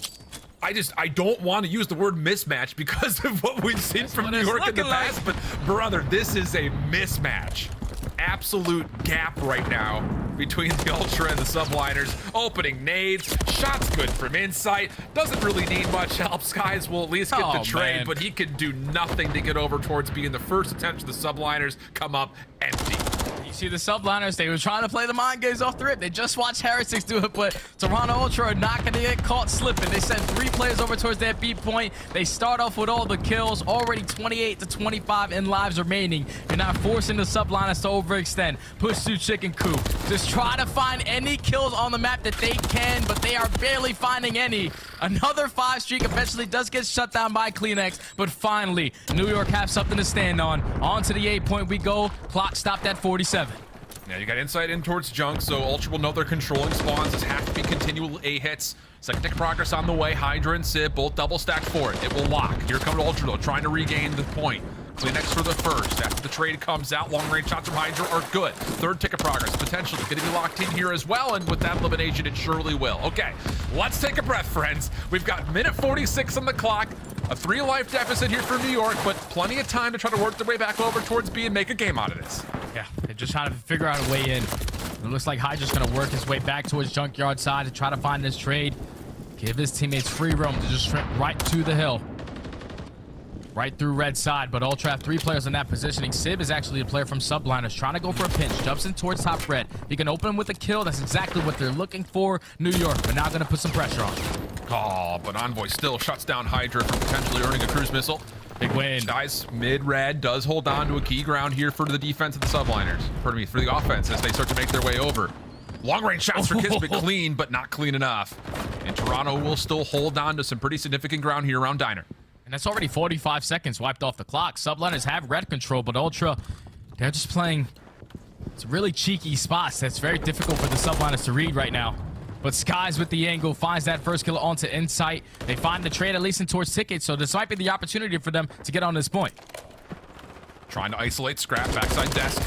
I don't want to use the word mismatch because of what we've seen from New York in the past, but brother, this is a mismatch. Absolute gap right now between the Ultra and the subliners. Opening nades, shots good from Insight. Doesn't really need much help. Skyz will at least get the trade, but he can do nothing to get over towards being the first attempt to the subliners come up empty. You see the subliners, they were trying to play the mind games off the rip. They just watched Heretics do it, but Toronto Ultra are not going to get caught slipping. They sent 3 players over towards that B point. They start off with all the kills, already 28 to 25 in lives remaining. You're not forcing the subliners to overextend. Push through chicken coop. Just try to find any kills on the map that they can, but they are barely finding any. Another 5 streak eventually does get shut down by Kleenex, but finally, New York have something to stand on. On to the 8 point we go. Clock stopped at 47. Yeah, you got insight in towards junk, so Ultra will know they're controlling spawns. This has to be continual A hits. Second tick progress on the way. Hydra and Sib both double stacked for it. It will lock. Here comes Ultra though, trying to regain the point. CleanX for the first. After the trade comes out, long range shots from Hydra are good. Third tick of progress, potentially going to be locked in here as well, and with that elimination, it surely will. Okay, let's take a breath, friends. We've got minute 46 on the clock. A 3 life deficit here for New York, but plenty of time to try to work their way back over towards B and make a game out of this. Yeah, they're just trying to figure out a way in. It looks like Hydra's going to work his way back towards Junkyard side to try to find this trade. Give his teammates free roam to just sprint right to the hill. Right through red side, but Ultra have 3 players in that positioning. Sib is actually a player from Subliners trying to go for a pinch. Jumps in towards top red. He can open him with a kill. That's exactly what they're looking for. New York, but now going to put some pressure on. Oh, but Envoy still shuts down Hydra from potentially earning a cruise missile. Big win. Skyz mid-red does hold on to a key ground here for the defense of the Subliners. Pardon me, for the offense as they start to make their way over. Long-range shots for Kismet, clean, but not clean enough. And Toronto will still hold on to some pretty significant ground here around Diner. And that's already 45 seconds wiped off the clock. Subliners have red control, but Ultra, they're just playing some really cheeky spots. That's very difficult for the Subliners to read right now. But Skyz with the angle finds that first kill onto Insight. They find the trade at least in towards Ticket, so this might be the opportunity for them to get on this point. Trying to isolate Scrap, backside desk.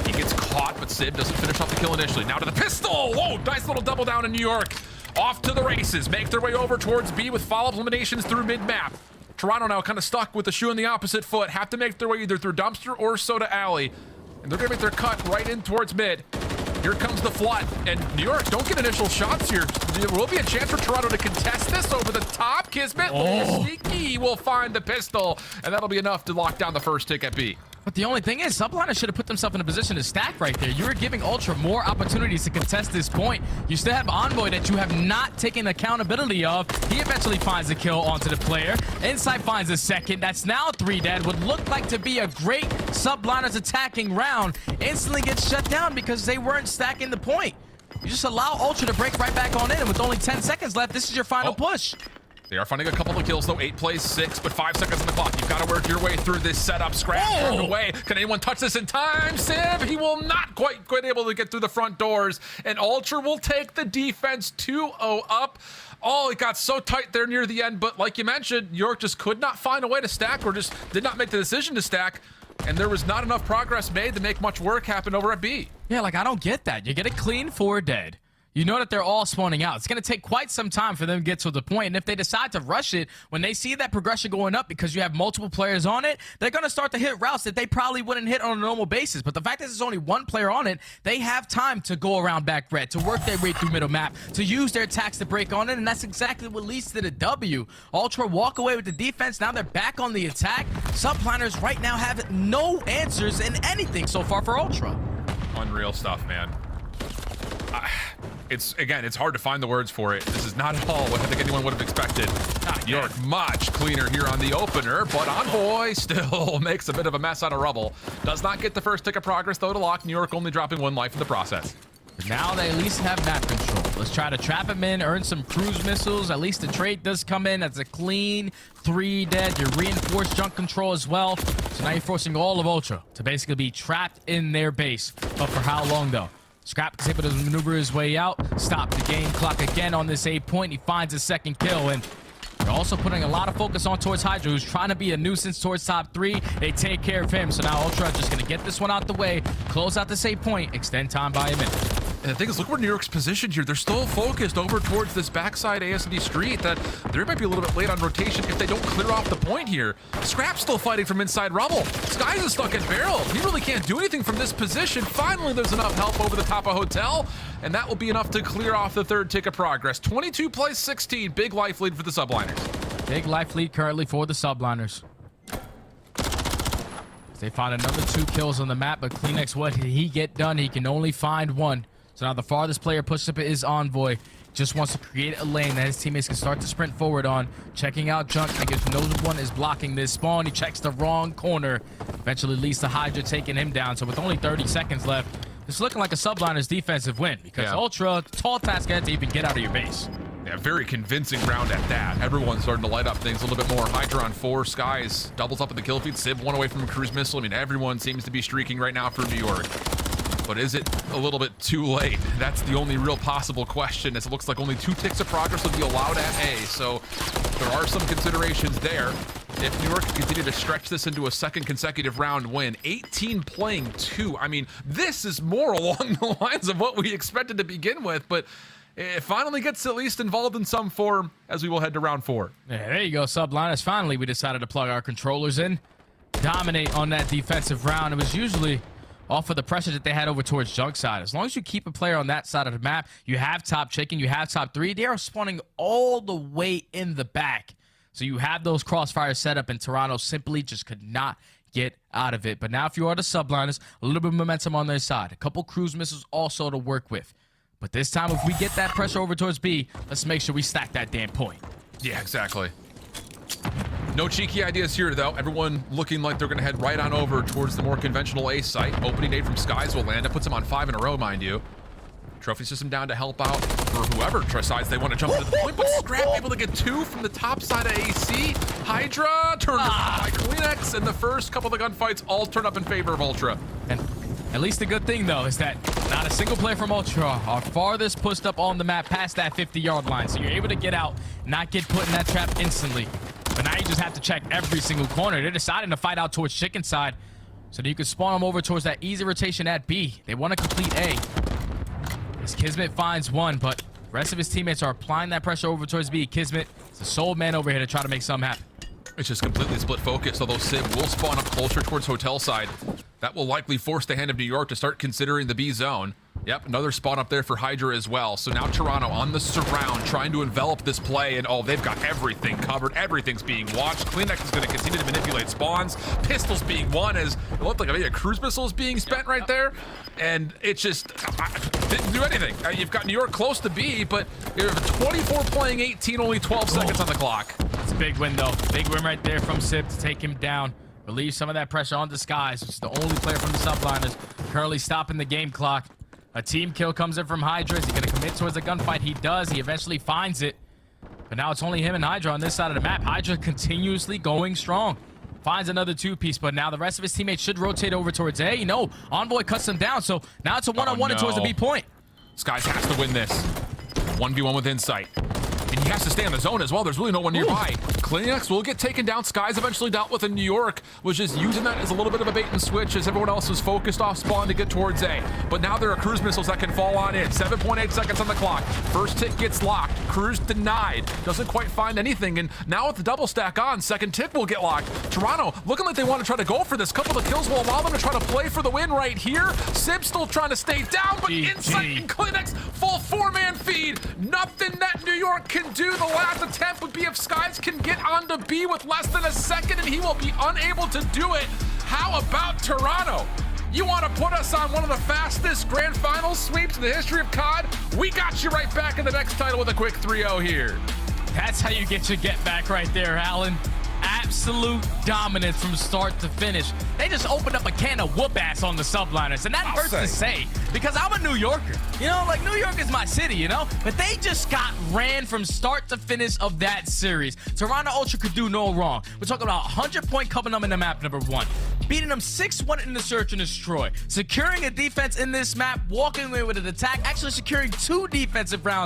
He gets caught, but Sib doesn't finish off the kill initially. Now to the pistol! Whoa, nice little double down in New York. Off to the races, make their way over towards B with follow-up eliminations through mid-map. Toronto now kind of stuck with the shoe on the opposite foot, have to make their way either through Dumpster or Soda Alley. And they're gonna make their cut right in towards mid. Here comes the flood, and New York don't get initial shots here. There will be a chance for Toronto to contest this over the top. Kismet, sneaky, will find the pistol, and that'll be enough to lock down the first tick at B. But the only thing is, Subliners should have put themselves in a position to stack right there. You were giving Ultra more opportunities to contest this point. You still have Envoy that you have not taken accountability of. He eventually finds a kill onto the player. Insight finds a second. That's now 3 dead. Would look like to be a great Subliners attacking round. Instantly gets shut down because they weren't stacking the point. You just allow Ultra to break right back on in, and with only 10 seconds left, this is your final push. They are finding a couple of kills though. 8 plays 6, but 5 seconds on the clock. You've got to work your way through this setup. Scrap turned away. Can anyone touch this in time? Sib, he will not quite able to get through the front doors. And Ultra will take the defense 2-0 up. Oh, it got so tight there near the end, but like you mentioned, York just could not find a way to stack, or just did not make the decision to stack. And there was not enough progress made to make much work happen over at B. Yeah, like I don't get that. You get a clean 4 dead. You know that they're all spawning out. It's going to take quite some time for them to get to the point. And if they decide to rush it, when they see that progression going up because you have multiple players on it, they're going to start to hit routes that they probably wouldn't hit on a normal basis. But the fact that there's only 1 player on it, they have time to go around back red, to work their way through middle map, to use their attacks to break on it. And that's exactly what leads to the W. Ultra walk away with the defense. Now they're back on the attack. Subliners right now have no answers in anything so far for Ultra. Unreal stuff, man. It's hard to find the words for it. This is not at all what I think anyone would have expected. New York much cleaner here on the opener, but Envoy still makes a bit of a mess out of rubble. Does not get the first tick of progress though to lock. New York only dropping 1 life in the process. Now they at least have map control. Let's try to trap him in, earn some cruise missiles. At least the trade does come in. That's a clean 3 dead. You're reinforced junk control as well. So now you're forcing all of Ultra to basically be trapped in their base. But for how long though? Scrap is able to maneuver his way out, stop the game clock again on this 8 point. He finds a second kill, and they're also putting a lot of focus on towards Hydra, who's trying to be a nuisance towards top 3. They take care of him, so now Ultra just going to get this one out the way, close out this 8 point, extend time by a minute. And the thing is, look where New York's positioned here. They're still focused over towards this backside ASD street that they might be a little bit late on rotation if they don't clear off the point here. Scrap's still fighting from inside rubble. Skyz is stuck at barrel. He really can't do anything from this position. Finally, there's enough help over the top of Hotel, and that will be enough to clear off the 3rd tick of progress. 22 plays 16. Big life lead for the Subliners. Big life lead currently for the Subliners. They find another 2 kills on the map, but CleanX, what did he get done? He can only find 1. So now the farthest player pushed up is Envoy. Just wants to create a lane that his teammates can start to sprint forward on. Checking out junk because no one is blocking this spawn. He checks the wrong corner. Eventually leads to Hydra taking him down. So with only 30 seconds left, it's looking like a Subliners defensive win because Ultra, tall task ahead to even get out of your base. Yeah, very convincing round at that. Everyone's starting to light up things a little bit more. Hydra on 4, Skyz doubles up in the kill feed. Sib 1 away from a cruise missile. I mean, everyone seems to be streaking right now for New York. But is it a little bit too late? That's the only real possible question, as it looks like only 2 ticks of progress will be allowed at A. So there are some considerations there. If New York can continue to stretch this into a second consecutive round win, 18 playing 2. I mean, this is more along the lines of what we expected to begin with, but it finally gets at least involved in some form as we will head to round 4. Yeah, there you go, Subliners. Finally, we decided to plug our controllers in, dominate on that defensive round. It was usually off of the pressure that they had over towards junk side. As long as you keep a player on that side of the map, you have top chicken, you have top 3. They are spawning all the way in the back. So you have those crossfires set up, and Toronto simply just could not get out of it. But now if you are the Subliners, a little bit of momentum on their side. A couple cruise missiles also to work with. But this time, if we get that pressure over towards B, let's make sure we stack that damn point. Yeah, exactly. No cheeky ideas here, though. Everyone looking like they're going to head right on over towards the more conventional A site. Opening nade from Skyz will land. It puts them on 5 in a row, mind you. Trophy system down to help out for whoever decides they want to jump to the point, but Scrap able to get 2 from the top side of AC. Hydra turned around by Kleenex, and the first couple of the gunfights all turn up in favor of Ultra. And at least the good thing, though, is that not a single player from Ultra are farthest pushed up on the map past that 50-yard line. So you're able to get out, not get put in that trap instantly. But now you just have to check every single corner. They're deciding to fight out towards chicken side so that you can spawn them over towards that easy rotation at B. They want to complete A. As Kismet finds one, but the rest of his teammates are applying that pressure over towards B. Kismet is the sole man over here to try to make something happen. It's just completely split focus, although Simp will spawn up closer towards hotel side. That will likely force the hand of New York to start considering the B zone. Yep, another spawn up there for Hydra as well. So now Toronto on the surround, trying to envelop this play, and oh, they've got everything covered. Everything's being watched. Kleenex is going to continue to manipulate spawns. Pistols being won, as it looked like maybe a cruise missile is being spent right there. And it just didn't do anything. You've got New York close to B, but you're 24 playing 18, only 12 seconds on the clock. It's a big win, though. Big win right there from Simp to take him down. Relieve some of that pressure on Skyz, which is the only player from the Subliners currently stopping the game clock. A team kill comes in from Hydra. Is he going to commit towards a gunfight? He does. He eventually finds it. But now it's only him and Hydra on this side of the map. Hydra continuously going strong. Finds another 2-piece, but now the rest of his teammates should rotate over towards A. No, Envoy cuts him down, so now it's a one-on-one and towards the B point. Skyz has to win this. 1v1 with Insight. And he has to stay in the zone as well. There's really no one nearby. Kleenex will get taken down. Skyz eventually dealt with in New York, was just using that as a little bit of a bait and switch as everyone else was focused off spawn to get towards A. But now there are cruise missiles that can fall on in. 7.8 seconds on the clock. First tick gets locked. Cruise denied. Doesn't quite find anything. And now with the double stack on, second tick will get locked. Toronto looking like they want to try to go for this. Couple of kills will allow them to try to play for the win right here. Simp still trying to stay down, but Insight and Kleenex full 4-man feed. Nothing that New York can do. The last attempt would be if Skyz can get onto B with less than a second, and he will be unable to do it. How about Toronto? You want to put us on one of the fastest grand finals sweeps in the history of COD? We got you right back in the next title with a quick 3-0 here. That's how you get your get back right there, Alan. Absolute dominance from start to finish. They just opened up a can of whoop ass on the Subliners, and that hurts to say because I'm a New Yorker. You know, like New York is my city, you know? But they just got ran from start to finish of that series. Toronto Ultra could do no wrong. We're talking about 100-point coming them in the map, number 1. Beating them 6-1 in the search and destroy. Securing a defense in this map, walking away with an attack, actually securing 2 defensive rounds